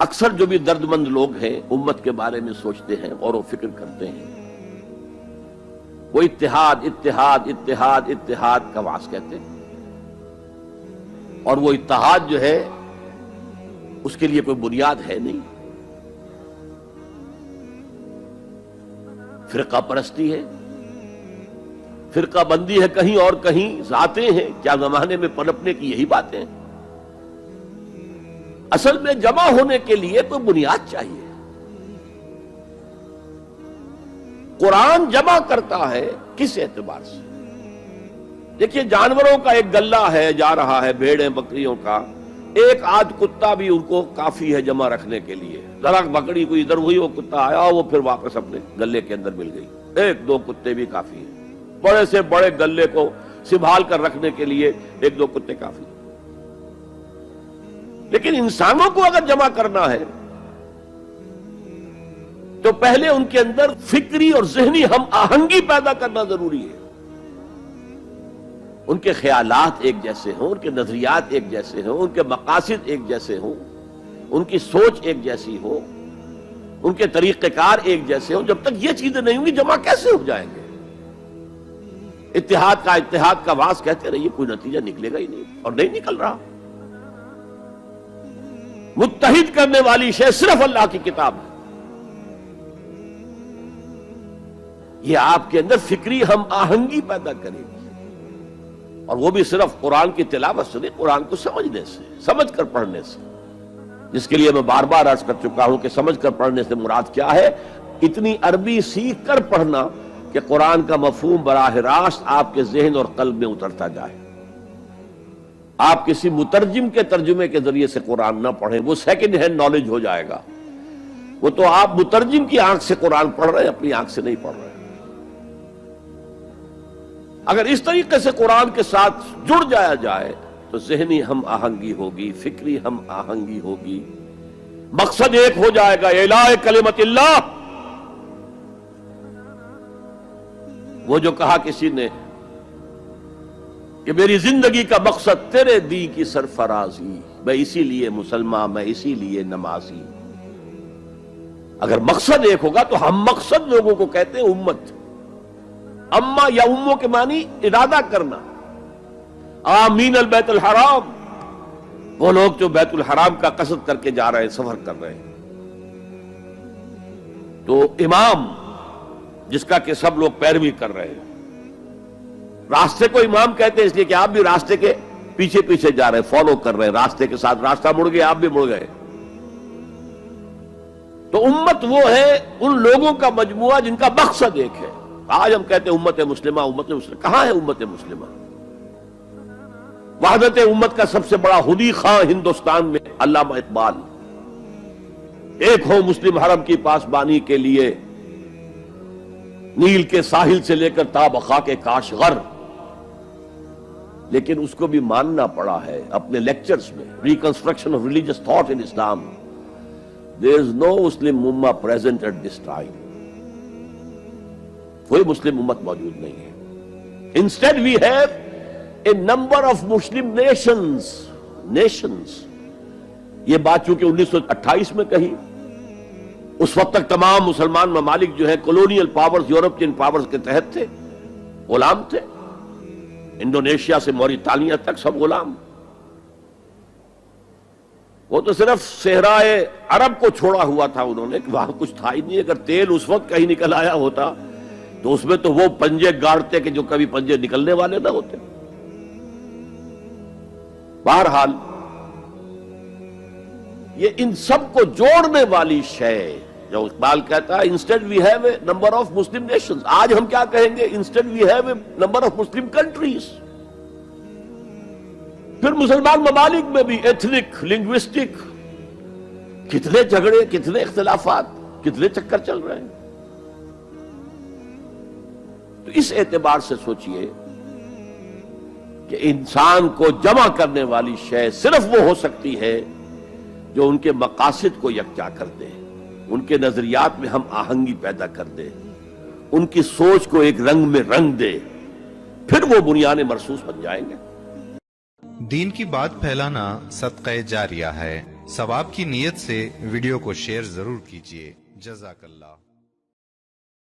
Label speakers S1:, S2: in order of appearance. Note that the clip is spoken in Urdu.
S1: اکثر جو بھی درد مند لوگ ہیں امت کے بارے میں سوچتے ہیں، غور و فکر کرتے ہیں، وہ اتحاد اتحاد اتحاد اتحاد کا واس کہتے ہیں، اور وہ اتحاد جو ہے اس کے لیے کوئی بنیاد ہے نہیں، فرقہ پرستی ہے، فرقہ بندی ہے، کہیں اور کہیں ذاتیں ہیں، کیا زمانے میں پنپنے کی یہی باتیں ہیں۔ اصل میں جمع ہونے کے لیے کوئی بنیاد چاہیے۔ قرآن جمع کرتا ہے کس اعتبار سے؟ دیکھیے جانوروں کا ایک گلہ ہے جا رہا ہے، بھیڑیں بکریوں کا، ایک آدھ کتا بھی ان کو کافی ہے جمع رکھنے کے لیے، ذرا بکری کوئی ادھر ہوئی وہ کتا آیا وہ پھر واپس اپنے گلے کے اندر مل گئی، ایک دو کتے بھی کافی ہیں، بڑے سے بڑے گلے کو سنبھال کر رکھنے کے لیے ایک دو کتے کافی ہیں۔ لیکن انسانوں کو اگر جمع کرنا ہے تو پہلے ان کے اندر فکری اور ذہنی ہم آہنگی پیدا کرنا ضروری ہے، ان کے خیالات ایک جیسے ہوں، ان کے نظریات ایک جیسے ہوں، ان کے مقاصد ایک جیسے ہوں، ان کی سوچ ایک جیسی ہو، ان کے طریقہ کار ایک جیسے ہوں۔ جب تک یہ چیزیں نہیں ہوں گی جمع کیسے ہو جائیں گے؟ اتحاد کا واس کہتے رہیے، کوئی نتیجہ نکلے گا ہی نہیں، اور نہیں نکل رہا۔ متحد کرنے والی شے صرف اللہ کی کتاب ہے، یہ آپ کے اندر فکری ہم آہنگی پیدا کرے گی، اور وہ بھی صرف قرآن کی تلاوت سے نہیں، قرآن کو سمجھنے سے، سمجھ کر پڑھنے سے، جس کے لیے میں بار بار عرض کر چکا ہوں کہ سمجھ کر پڑھنے سے مراد کیا ہے؟ اتنی عربی سیکھ کر پڑھنا کہ قرآن کا مفہوم براہ راست آپ کے ذہن اور قلب میں اترتا جائے۔ آپ کسی مترجم کے ترجمے کے ذریعے سے قرآن نہ پڑھیں، وہ سیکنڈ ہینڈ نالج ہو جائے گا، وہ تو آپ مترجم کی آنکھ سے قرآن پڑھ رہے ہیں، اپنی آنکھ سے نہیں پڑھ رہے ہیں۔ اگر اس طریقے سے قرآن کے ساتھ جڑ جایا جائے تو ذہنی ہم آہنگی ہوگی، فکری ہم آہنگی ہوگی، مقصد ایک ہو جائے گا، اعلاء کلمت اللہ۔ وہ جو کہا کسی نے کہ میری زندگی کا مقصد تیرے دی کی سرفرازی، میں اسی لیے مسلمان، میں اسی لیے نمازی۔ اگر مقصد ایک ہوگا تو ہم مقصد لوگوں کو کہتے ہیں امت۔ اما یا اموں کے معنی ارادہ کرنا، آمین البیت الحرام، وہ لوگ جو بیت الحرام کا قصد کر کے جا رہے ہیں، سفر کر رہے ہیں۔ تو امام جس کا کہ سب لوگ پیروی کر رہے ہیں، راستے کو امام کہتے ہیں اس لیے کہ آپ بھی راستے کے پیچھے پیچھے جا رہے ہیں، فالو کر رہے ہیں، راستے کے ساتھ راستہ مڑ گیا آپ بھی مڑ گئے۔ تو امت وہ ہے ان لوگوں کا مجموعہ جن کا مقصد ایک ہے۔ آج ہم کہتے ہیں امت مسلمہ، امت مسلمہ، کہاں ہے امت مسلمہ؟ وحدت امت کا سب سے بڑا حدی خواہ ہندوستان میں علامہ اقبال، ایک ہو مسلم حرم کی پاسبانی کے لیے، نیل کے ساحل سے لے کر تا بخاک کاشغر، لیکن اس کو بھی ماننا پڑا ہے اپنے لیکچرز میں، reconstruction of religious thought in Islam, there is no Muslim ummah present at this time، کوئی مسلم امت موجود نہیں ہے۔ Instead we have a number of Muslim nations۔ یہ بات چونکہ 1928 میں کہی، اس وقت تک تمام مسلمان ممالک جو ہے کولونیل پاورز، یورپین پاورز کے تحت تھے، غلام تھے، انڈونیشیا سے موریتانیہ تک سب غلام۔ وہ تو صرف صحرائے عرب کو چھوڑا ہوا تھا انہوں نے، کہ وہاں کچھ تھا ہی نہیں۔ اگر تیل اس وقت کہیں نکل آیا ہوتا تو اس میں تو وہ پنجے گاڑتے کہ جو کبھی پنجے نکلنے والے نہ ہوتے۔ بہرحال یہ ان سب کو جوڑنے والی شے جو اقبال کہتا ہے instead we have a number of Muslim nations, آج ہم کیا کہیں گے؟ Instead we have a number of Muslim countries. پھر مسلمان ممالک میں بھی ایتھنک، لنگوسٹک، کتنے جھگڑے، کتنے اختلافات، کتنے چکر چل رہے ہیں۔ تو اس اعتبار سے سوچئے کہ انسان کو جمع کرنے والی شے صرف وہ ہو سکتی ہے جو ان کے مقاصد کو یکجا کر دے، ان کے نظریات میں ہم آہنگی پیدا کر دے، ان کی سوچ کو ایک رنگ میں رنگ دے، پھر وہ بنیان مرصوص بن جائیں گے۔
S2: دین کی بات پھیلانا صدقہ جاریہ ہے۔ ثواب کی نیت سے ویڈیو کو شیئر ضرور کیجیے. جزاک اللہ.